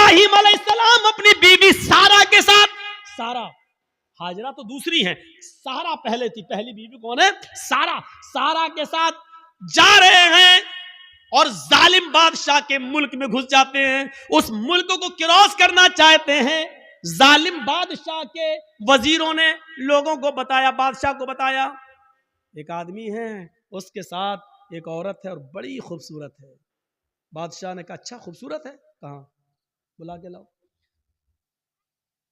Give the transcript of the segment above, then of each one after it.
ابراہیم علیہ السلام اپنی بیوی سارا کے ساتھ، سارا ہاجرہ تو دوسری ہیں، سارا پہلے تھی، پہلی بیوی کون ہے؟ سارا، سارا کے ساتھ جا رہے ہیں اور ظالم بادشاہ کے ملک میں گھس جاتے ہیں، اس ملک کو کراس کرنا چاہتے ہیں۔ ظالم بادشاہ کے وزیروں نے لوگوں کو بتایا، بادشاہ کو بتایا ایک آدمی ہے، اس کے ساتھ ایک عورت ہے اور بڑی خوبصورت ہے۔ بادشاہ نے کہا اچھا خوبصورت ہے، کہاں؟ بلا کے لاؤ۔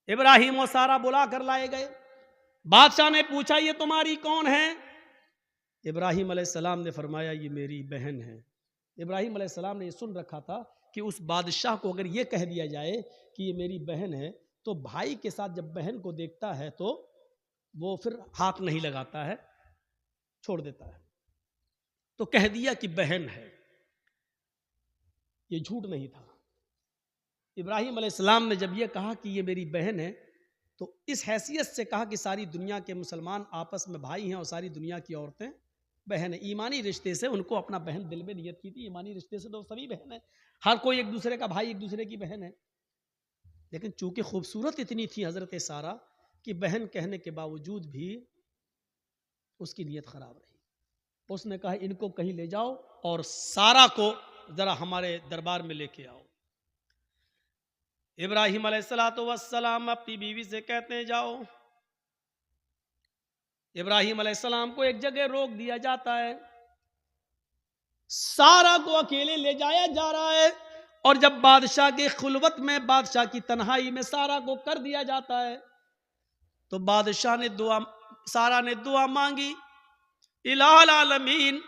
ابراہیم و سارا بلا کر لائے گئے۔ بادشاہ نے پوچھا یہ تمہاری کون ہے؟ ابراہیم علیہ السلام نے فرمایا یہ میری بہن ہے۔ ابراہیم علیہ السلام نے یہ سن رکھا تھا کہ اس بادشاہ کو اگر یہ کہہ دیا جائے کہ یہ میری بہن ہے تو بھائی کے ساتھ جب بہن کو دیکھتا ہے تو وہ پھر ہاتھ نہیں لگاتا ہے، چھوڑ دیتا ہے۔ تو کہہ دیا کہ بہن ہے، یہ جھوٹ نہیں تھا۔ ابراہیم علیہ السلام نے جب یہ کہا کہ یہ میری بہن ہے تو اس حیثیت سے کہا کہ ساری دنیا کے مسلمان آپس میں بھائی ہیں اور ساری دنیا کی عورتیں بہن ہیں۔ ایمانی رشتے سے ان کو اپنا بہن دل میں نیت کی تھی، ایمانی رشتے سے تو سبھی بہن ہیں، ہر کوئی ایک دوسرے کا بھائی، ایک دوسرے کی بہن ہے۔ لیکن چونکہ خوبصورت اتنی تھی حضرت سارا کہ بہن کہنے کے باوجود بھی اس کی نیت خراب رہی۔ اس نے کہا ان کو کہیں لے جاؤ اور سارا کو ذرا ہمارے دربار میں لے کے آؤ۔ ابراہیم علیہ السلام اپنی بیوی سے کہتے ہیں جاؤ۔ ابراہیم علیہ السلام کو ایک جگہ روک دیا جاتا ہے، سارا کو اکیلے لے جایا جا رہا ہے، اور جب بادشاہ کی خلوت میں، بادشاہ کی تنہائی میں سارا کو کر دیا جاتا ہے تو بادشاہ نے سارا نے دعا مانگی، الہ العالمین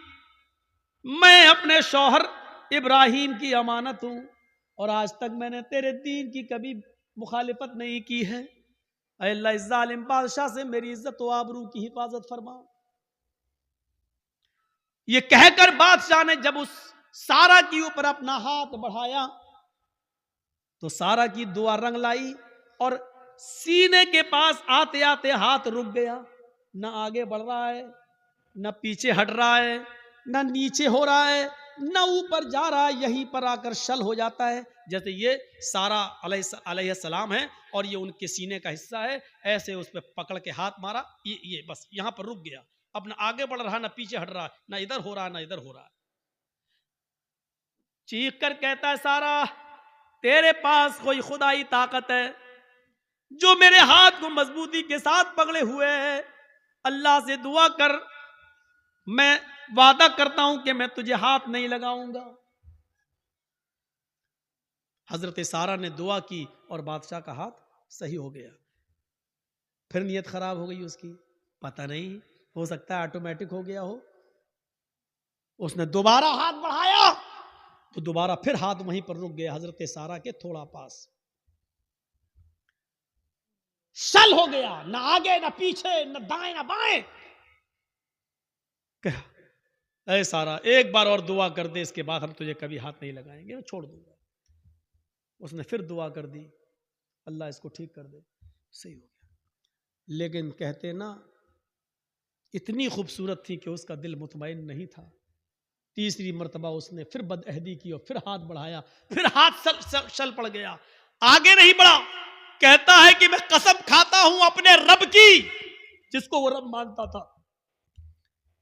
میں اپنے شوہر ابراہیم کی امانت ہوں اور آج تک میں نے تیرے دین کی کبھی مخالفت نہیں کی ہے، اے اللہ اس ظالم بادشاہ سے میری عزت و آبرو کی حفاظت فرما۔ یہ کہہ کر بادشاہ نے جب اس سارا کی اوپر اپنا ہاتھ بڑھایا تو سارا کی دعا رنگ لائی اور سینے کے پاس آتے آتے ہاتھ رک گیا، نہ آگے بڑھ رہا ہے، نہ پیچھے ہٹ رہا ہے، نہ نیچے ہو رہا ہے، نہ اوپر جا رہا ہے، یہیں پر آ کر شل ہو جاتا ہے۔ جیسے یہ سارا علیہ السلام ہے اور یہ ان کے سینے کا حصہ ہے، ایسے اس پہ پکڑ کے ہاتھ مارا، یہ بس یہاں پر رک گیا، اپنا آگے بڑھ رہا، نہ پیچھے ہٹ رہا، نہ ادھر ہو رہا نہ ادھر ہو رہا۔ چیخ کر کہتا ہے سارا تیرے پاس کوئی خدائی طاقت ہے جو میرے ہاتھ کو مضبوطی کے ساتھ پکڑے ہوئے ہے، اللہ سے دعا کر، میں وعدہ کرتا ہوں کہ میں تجھے ہاتھ نہیں لگاؤں گا۔ حضرت سارا نے دعا کی اور بادشاہ کا ہاتھ صحیح ہو گیا۔ پھر نیت خراب ہو گئی اس کی، پتہ نہیں، ہو سکتا ہے آٹومیٹک ہو گیا ہو۔ اس نے دوبارہ ہاتھ بڑھایا تو دوبارہ پھر ہاتھ وہیں پر رک گیا، حضرت سارا کے تھوڑا پاس۔ شل ہو گیا، نہ آگے نہ پیچھے، نہ دائیں نہ بائیں۔ اے سارا ایک بار اور دعا کر دے، اس کے بعد ہم تجھے کبھی ہاتھ نہیں لگائیں گے، میں چھوڑ دوں گا۔ اس نے پھر دعا کر دی، اللہ اس کو ٹھیک کر دے، صحیح ہو گیا۔ لیکن کہتے نا اتنی خوبصورت تھی کہ اس کا دل مطمئن نہیں تھا۔ تیسری مرتبہ اس نے پھر بد عہدی کی اور پھر ہاتھ بڑھایا، پھر ہاتھ شل پڑ گیا، آگے نہیں بڑھا۔ کہتا ہے کہ میں قسم کھاتا ہوں اپنے رب کی، جس کو وہ رب مانتا تھا،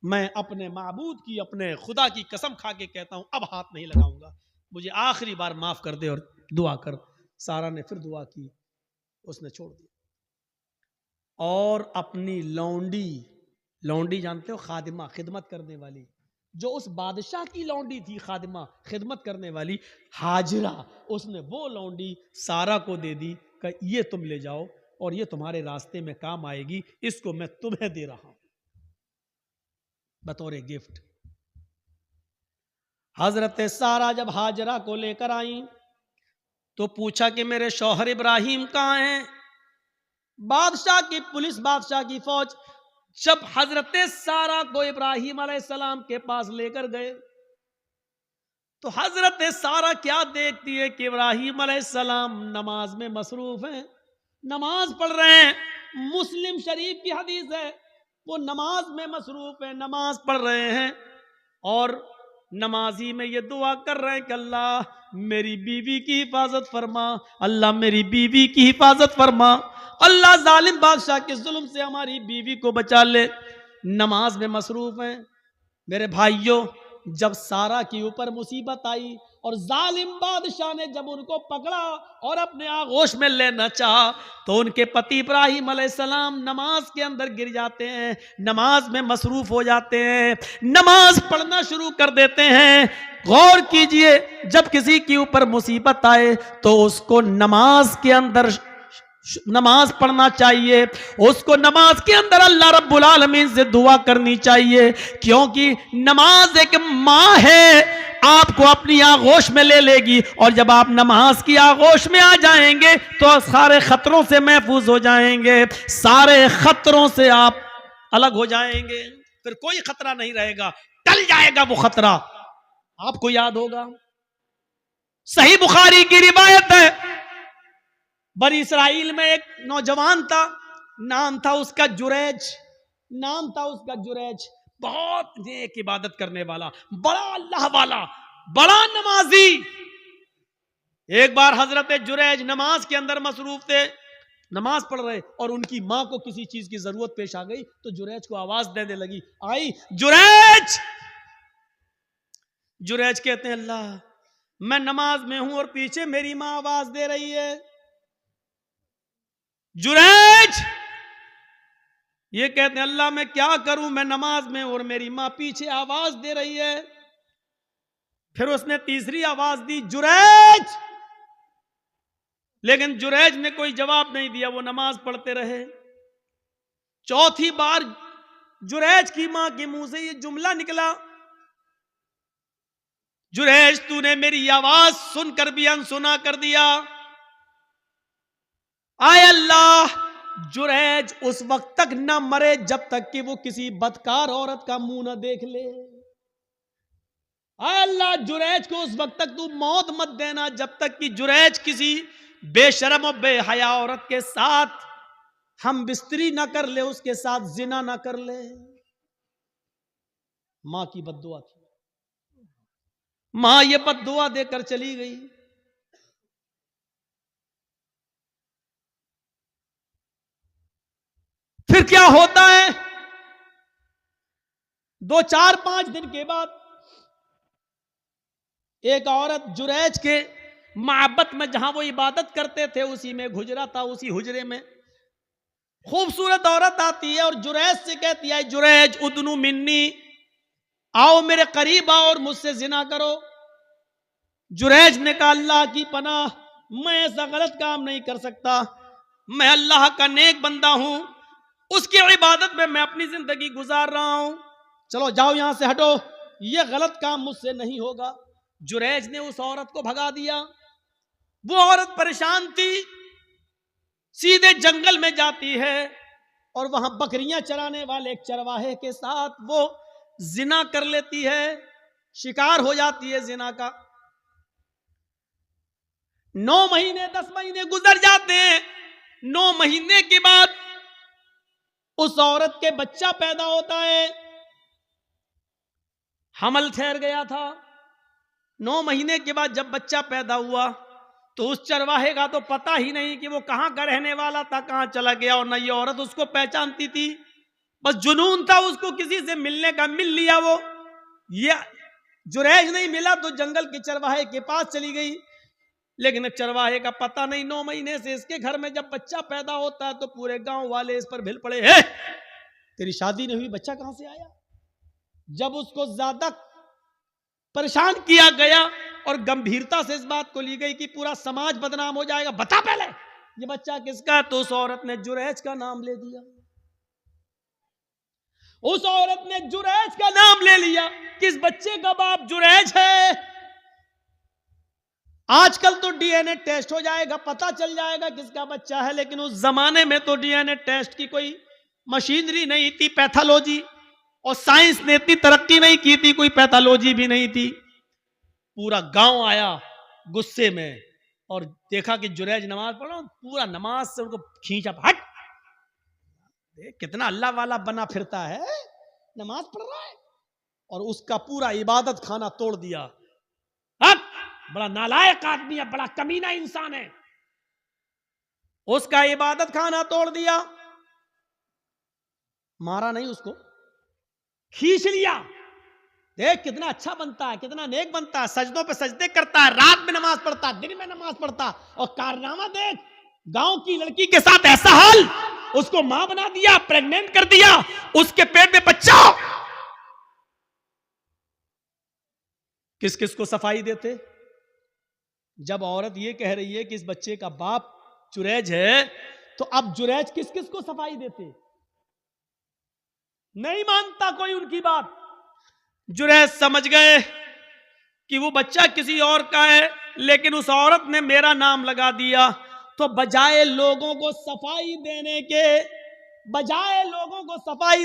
میں اپنے معبود کی، اپنے خدا کی قسم کھا کے کہتا ہوں اب ہاتھ نہیں لگاؤں گا، مجھے آخری بار معاف کر دے اور دعا کر۔ سارا نے پھر دعا کی، اس نے چھوڑ دیا اور اپنی لونڈی جانتے ہو، خادمہ، خدمت کرنے والی، جو اس بادشاہ کی لونڈی تھی، خادمہ خدمت کرنے والی ہاجرہ، اس نے وہ لونڈی سارا کو دے دی کہ یہ تم لے جاؤ اور یہ تمہارے راستے میں کام آئے گی، اس کو میں تمہیں دے رہا ہوں بطور گفٹ۔ حضرت سارا جب ہاجرہ کو لے کر آئیں تو پوچھا کہ میرے شوہر ابراہیم کہاں ہیں؟ بادشاہ کی پولیس، بادشاہ کی فوج جب حضرت سارا کو ابراہیم علیہ السلام کے پاس لے کر گئے تو حضرت سارا کیا دیکھتی ہے کہ ابراہیم علیہ السلام نماز میں مصروف ہیں، نماز پڑھ رہے ہیں۔ مسلم شریف کی حدیث ہے، وہ نماز میں مصروف ہیں، نماز پڑھ رہے ہیں اور نمازی میں یہ دعا کر رہے ہیں کہ اللہ میری بیوی کی حفاظت فرما، اللہ میری بیوی کی حفاظت فرما، اللہ ظالم بادشاہ کے ظلم سے ہماری بیوی کو بچا لے۔ نماز میں مصروف ہیں۔ میرے بھائیوں، جب سارا کے اوپر مصیبت آئی اور ظالم بادشاہ نے جب ان کو پکڑا اور اپنے آغوش میں لینا چاہا تو ان کے پتی ابراہیم علیہ السلام نماز کے اندر گر جاتے ہیں، نماز میں مصروف ہو جاتے ہیں، نماز پڑھنا شروع کر دیتے ہیں۔ غور کیجئے، جب کسی کے اوپر مصیبت آئے تو اس کو نماز کے اندر نماز پڑھنا چاہیے، اس کو نماز کے اندر اللہ رب العالمین سے دعا کرنی چاہیے، کیونکہ نماز ایک ماں ہے، آپ کو اپنی آغوش میں لے لے گی، اور جب آپ نماز کی آغوش میں آ جائیں گے تو سارے خطروں سے محفوظ ہو جائیں گے، سارے خطروں سے آپ الگ ہو جائیں گے، پھر کوئی خطرہ نہیں رہے گا، ٹل جائے گا وہ خطرہ۔ آپ کو یاد ہوگا، صحیح بخاری کی روایت ہے، بنی اسرائیل میں ایک نوجوان تھا، نام تھا اس کا جریج، نام تھا اس کا جریج، بہت نیک عبادت کرنے والا، بڑا اللہ والا، بڑا نمازی۔ ایک بار حضرت جریج نماز کے اندر مصروف تھے، نماز پڑھ رہے، اور ان کی ماں کو کسی چیز کی ضرورت پیش آ گئی تو جریج کو آواز دینے لگی، آئی جریج۔ جریج کہتے ہیں اللہ میں نماز میں ہوں اور پیچھے میری ماں آواز دے رہی ہے۔ جریج یہ کہتے ہیں اللہ میں کیا کروں، میں نماز میں اور میری ماں پیچھے آواز دے رہی ہے۔ پھر اس نے تیسری آواز دی، جریج، لیکن جریج نے کوئی جواب نہیں دیا، وہ نماز پڑھتے رہے۔ چوتھی بار جریج کی ماں کے منہ سے یہ جملہ نکلا، جریج تو نے میری آواز سن کر بھی انسنا کر دیا۔ آئے اللہ، جریج اس وقت تک نہ مرے جب تک کہ وہ کسی بدکار عورت کا منہ نہ دیکھ لے۔ آئے اللہ، جریج کو اس وقت تک تو موت مت دینا جب تک کہ جریج کسی بے شرم و بے حیا عورت کے ساتھ ہم بستری نہ کر لے، اس کے ساتھ زنا نہ کر لے۔ ماں کی بد دعا تھی، ماں یہ بد دعا دے کر چلی گئی۔ پھر کیا ہوتا ہے، 2-4-5 دن کے بعد ایک عورت جریج کے معبد میں جہاں وہ عبادت کرتے تھے اسی میں حجرہ تھا، اسی حجرے میں خوبصورت عورت آتی ہے اور جریج سے کہتی ہے جریج ادنو منی، آؤ میرے قریب آؤ اور مجھ سے زنا کرو۔ جریج نے کہا اللہ کی پناہ، میں ایسا غلط کام نہیں کر سکتا، میں اللہ کا نیک بندہ ہوں، اس کی عبادت میں اپنی زندگی گزار رہا ہوں، چلو جاؤ یہاں سے ہٹو، یہ غلط کام مجھ سے نہیں ہوگا۔ جریج نے اس عورت کو بھگا دیا۔ وہ عورت پریشان تھی، سیدھے جنگل میں جاتی ہے اور وہاں بکریاں چرانے والے ایک چرواہے کے ساتھ وہ زنا کر لیتی ہے، شکار ہو جاتی ہے زنا کا۔ 9 مہینے 10 مہینے گزر جاتے ہیں۔ 9 مہینے کے بعد اس عورت کے بچہ پیدا ہوتا ہے، حمل ٹھہر گیا تھا۔ 9 مہینے کے بعد جب بچہ پیدا ہوا تو اس چرواہے کا تو پتہ ہی نہیں کہ وہ کہاں کا رہنے والا تھا، کہاں چلا گیا، اور نہ یہ عورت اس کو پہچانتی تھی، بس جنون تھا اس کو کسی سے ملنے کا، مل لیا وہ۔ یہ جریج نہیں ملا تو جنگل کے چرواہے کے پاس چلی گئی، لیکن چرواہے کا پتہ نہیں۔ 9 مہینے سے اس کے گھر میں جب بچہ پیدا ہوتا ہے تو پورے گاؤں والے اس پر بھل پڑے، تیری شادی نہیں ہوئی، بچہ کہاں سے آیا؟ جب اس کو زیادہ پریشان کیا گیا اور گمبھیرتا سے اس بات کو لی گئی کہ پورا سماج بدنام ہو جائے گا، بتا پہلے یہ بچہ کس کا ہے، تو اس عورت نے جریج کا نام لے دیا۔ اس عورت نے جریج کا نام لے لیا کہ اس بچے کا باپ جریج ہے۔ آج کل تو ڈی این اے ٹیسٹ ہو جائے گا، پتا چل جائے گا کس کا بچہ ہے، لیکن اس زمانے میں تو ڈی این اے ٹیسٹ کی کوئی مشینری نہیں تھی، پیتھولوجی اور سائنس نے اتنی ترقی نہیں کی تھی، کوئی پیتھولوجی بھی نہیں تھی۔ پورا گاؤں آیا غصے میں اور دیکھا کہ جریج نماز پڑھ رہا ہوں، پورا نماز سے ان کو کھینچا، ہٹ، کتنا اللہ والا بنا پھرتا ہے، نماز پڑھ رہا ہے۔ اور اس کا پورا عبادت خانہ توڑ دیا. اب بڑا نالائق آدمی ہے, بڑا کمینہ انسان ہے, اس کا عبادت خانہ توڑ دیا. مارا نہیں, اس کو کھینچ لیا. دیکھ کتنا اچھا بنتا ہے, کتنا نیک بنتا ہے, سجدوں پہ سجدے کرتا ہے, رات میں نماز پڑھتا ہے, دن میں نماز پڑھتا, اور کارنامہ دیکھ, گاؤں کی لڑکی کے ساتھ ایسا حال, اس کو ماں بنا دیا, پریگننٹ کر دیا, اس کے پیٹ میں بچہ. کس کس کو صفائی دیتے؟ جب عورت یہ کہہ رہی ہے کہ اس بچے کا باپ جریج ہے, تو اب جریج کس کس کو صفائی دیتے؟ نہیں مانتا کوئی ان کی بات. جریج سمجھ گئے کہ وہ بچہ کسی اور کا ہے, لیکن اس عورت نے میرا نام لگا دیا. تو بجائے لوگوں کو صفائی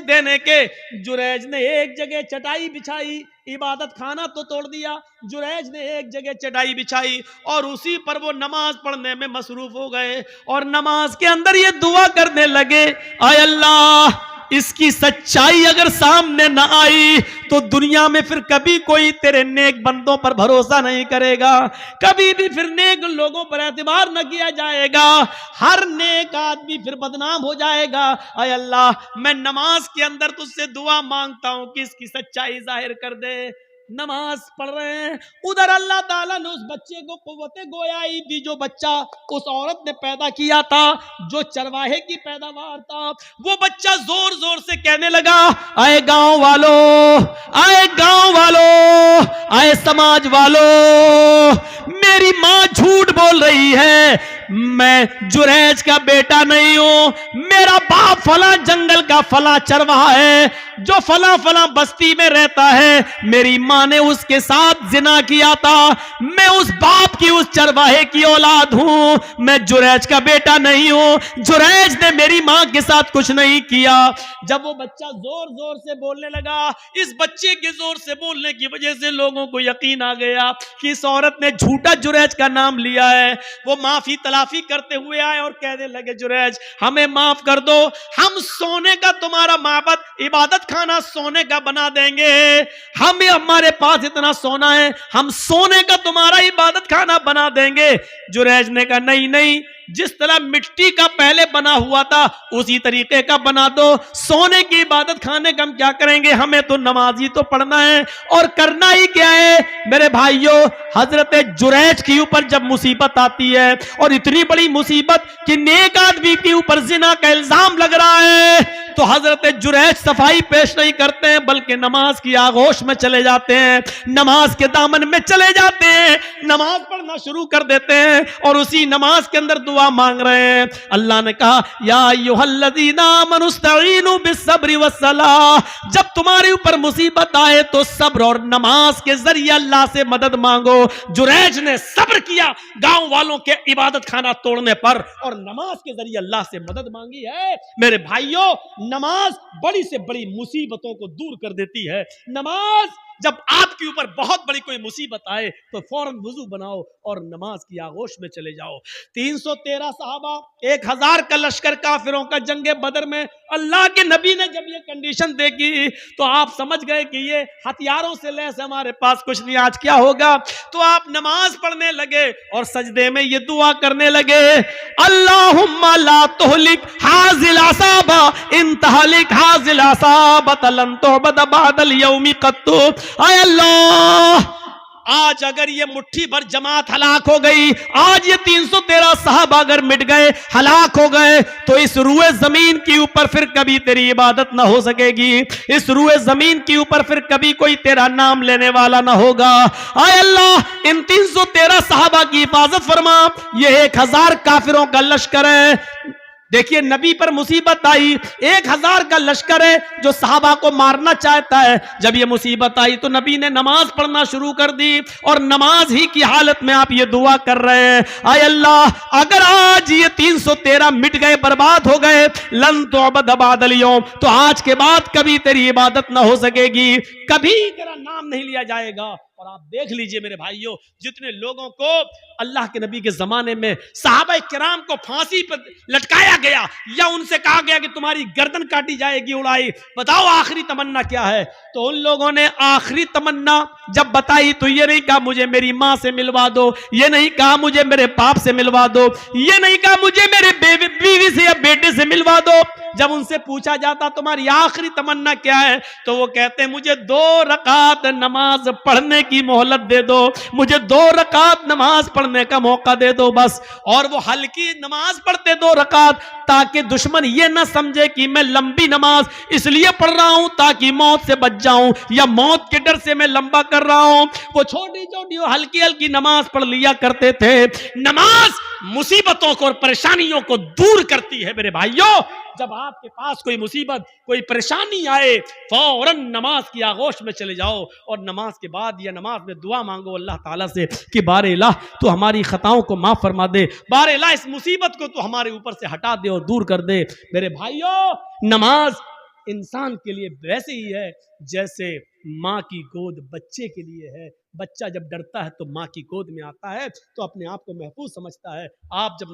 دینے کے جریج نے ایک جگہ چٹائی بچھائی. عبادت خانہ تو توڑ دیا, جریج نے ایک جگہ چٹائی بچھائی اور اسی پر وہ نماز پڑھنے میں مصروف ہو گئے, اور نماز کے اندر یہ دعا کرنے لگے, اے اللہ, اس کی سچائی اگر سامنے نہ آئی تو دنیا میں پھر کبھی کوئی تیرے نیک بندوں پر بھروسہ نہیں کرے گا, کبھی بھی پھر نیک لوگوں پر اعتبار نہ کیا جائے گا, ہر نیک آدمی پھر بدنام ہو جائے گا. اے اللہ, میں نماز کے اندر تجھ سے دعا مانگتا ہوں کہ اس کی سچائی ظاہر کر دے. نماز پڑھ رہے ہیں, ادھر اللہ تعالیٰ نے اس بچے کو قوت گویائی دی, جو بچہ اس عورت نے پیدا کیا تھا, جو چرواہے کی پیداوار تھا. وہ بچہ زور زور سے کہنے لگا, اے گاؤں والو, اے گاؤں والو, اے سماج والو, میری ماں جھوٹ بول رہی ہے, میں جریج کا بیٹا نہیں ہوں, میرا باپ فلاں جنگل کا فلاں چرواہا ہے جو فلاں فلاں بستی میں رہتا ہے, میری ماں نے اس کے ساتھ زنا کیا تھا, میں اس باپ کی, اس چرواہے کی اولاد ہوں, میں جریج کا بیٹا نہیں ہوں, جریج نے میری ماں کے ساتھ کچھ نہیں کیا. جب وہ بچہ زور زور سے بولنے لگا, اس بچے کے زور سے بولنے کی وجہ سے لوگوں کو یقین آ گیا کہ اس عورت نے جھوٹا جریج کا نام لیا ہے. وہ معافی تلافی کرتے ہوئے آئے اور کہنے لگے, جریج ہمیں معاف کر دو, ہم سونے کا تمہارا معبد عبادت خانہ سونے کا بنا دیں گے, ہمارے پاس اتنا سونا ہے, ہم سونے کا تمہارا عبادت خانہ بنا دیں گے. جریج نے کہا نہیں نہیں, جس طرح مٹی کا پہلے بنا ہوا تھا اسی طریقے کا بنا دو, سونے کی عبادت خانے کا ہم کیا کریں گے, ہمیں تو نماز ہی تو پڑھنا ہے, اور کرنا ہی کیا ہے. میرے بھائیوں, حضرت جریج کے اوپر جب مصیبت آتی ہے, اور اتنی بڑی مصیبت کہ نیک آدمی کے اوپر زنا کا الزام لگ رہا ہے, تو حضرت جریج صفائی پیش نہیں کرتے ہیں, بلکہ نماز کی آغوش میں چلے جاتے ہیں, نماز کے دامن میں چلے جاتے ہیں, نماز پڑھنا شروع کر دیتے ہیں, اور اسی نماز کے اندر دعا مانگ رہے ہیں. اللہ نے کہا, یا ایھا الذین آمنوا استعینوا بالصبر والصلاۃ, جب تمہارے اوپر مصیبت آئے تو صبر اور نماز کے ذریعے اللہ سے مدد مانگو. جریج نے صبر کیا گاؤں والوں کے عبادت خانہ توڑنے پر, اور نماز کے ذریعے اللہ سے مدد مانگی ہے. میرے بھائیوں, نماز بڑی سے بڑی مصیبتوں کو دور کر دیتی ہے. نماز, جب آپ کے اوپر بہت بڑی کوئی مصیبت آئے تو فوراً وضو بناؤ اور نماز کی آغوش میں چلے جاؤ. 313 صحابہ, 1000 کا لشکر کافروں کا جنگ بدر میں, اللہ کے نبی نے جب یہ کنڈیشن دیکھی تو آپ سمجھ گئے کہ یہ ہتھیاروں سے لیس ہمارے پاس کچھ نہیں, آج کیا ہوگا. تو آپ نماز پڑھنے لگے اور سجدے میں یہ دعا کرنے لگے, اللہم لا تہلک ھذی العصابہ ان تہلک ھذی العصابہ لن تعبد بعد اليوم قط. اے اللہ, آج اگر یہ مٹھی بھر جماعت ہلاک ہو گئی, آج یہ 313 صحابہ اگر مٹ گئے, ہلاک ہو گئے, تو اس روئے زمین کے اوپر پھر کبھی تیری عبادت نہ ہو سکے گی, اس روئے زمین کے اوپر پھر کبھی کوئی تیرا نام لینے والا نہ ہوگا. اے اللہ, ان 313 صحابہ کی حفاظت فرما, یہ 1000 کافروں کا لشکر ہے. دیکھیے, نبی پر مصیبت آئی, 1000 کا لشکر ہے جو صحابہ کو مارنا چاہتا ہے. جب یہ مصیبت آئی تو نبی نے نماز پڑھنا شروع کر دی, اور نماز ہی کی حالت میں آپ یہ دعا کر رہے ہیں, اے اللہ, اگر آج یہ 313 مٹ گئے, برباد ہو گئے, لن تعبد بعد اليوم, تو آج کے بعد کبھی تیری عبادت نہ ہو سکے گی, کبھی تیرا نام نہیں لیا جائے گا. اور آپ دیکھ لیجئے میرے بھائیوں، جتنے لوگوں کو اللہ کے نبی کے زمانے میں صحابہ کرام کو پھانسی پر لٹکایا گیا یا ان سے کہا گیا کہ تمہاری گردن کاٹی جائے گی اڑائی، بتاؤ آخری تمنا کیا ہے؟ تو ان لوگوں نے آخری تمنا جب بتائی تو یہ نہیں کہا مجھے میری ماں سے ملوا دو، یہ نہیں کہا مجھے میرے باپ سے ملوا دو، یہ نہیں کہا مجھے میرے بیوی سے یا بیٹے سے ملوا دو۔ جب ان سے پوچھا جاتا تمہاری آخری تمنا کیا ہے تو وہ کہتے ہیں مجھے 2 رکعت نماز پڑھنے کی مہلت دے دو، مجھے 2 رکعت نماز پڑھنے کا موقع دے دو بس۔ اور وہ ہلکی نماز پڑھتے 2 رکعت تاکہ دشمن یہ نہ سمجھے کہ میں لمبی نماز اس لیے پڑھ رہا ہوں تاکہ موت سے بچ جاؤں یا موت کے ڈر سے میں لمبا کر رہا ہوں۔ وہ چھوٹی چھوٹی ہلکی ہلکی نماز پڑھ لیا کرتے تھے۔ نماز مصیبتوں کو اور پریشانیوں کو دور کرتی ہے میرے بھائیوں۔ جب آپ کے پاس کوئی مصیبت کوئی پریشانی آئے فوراً نماز کی آغوش میں چلے جاؤ اور نماز کے بعد یا نماز میں دعا مانگو اللہ تعالیٰ سے کہ بار الہ تو ہماری خطاؤں کو معاف فرما دے، بار الہ اس مصیبت کو تو ہمارے اوپر سے ہٹا دے اور دور کر دے۔ میرے بھائیوں، نماز انسان کے لیے ویسے ہی ہے جیسے ماں کی گود بچے کے لیے ہے۔ بچہ جب ڈرتا ہے تو ماں کی گود میں آتا ہے تو اپنے آپ کو محفوظ سمجھتا ہے۔ آپ جب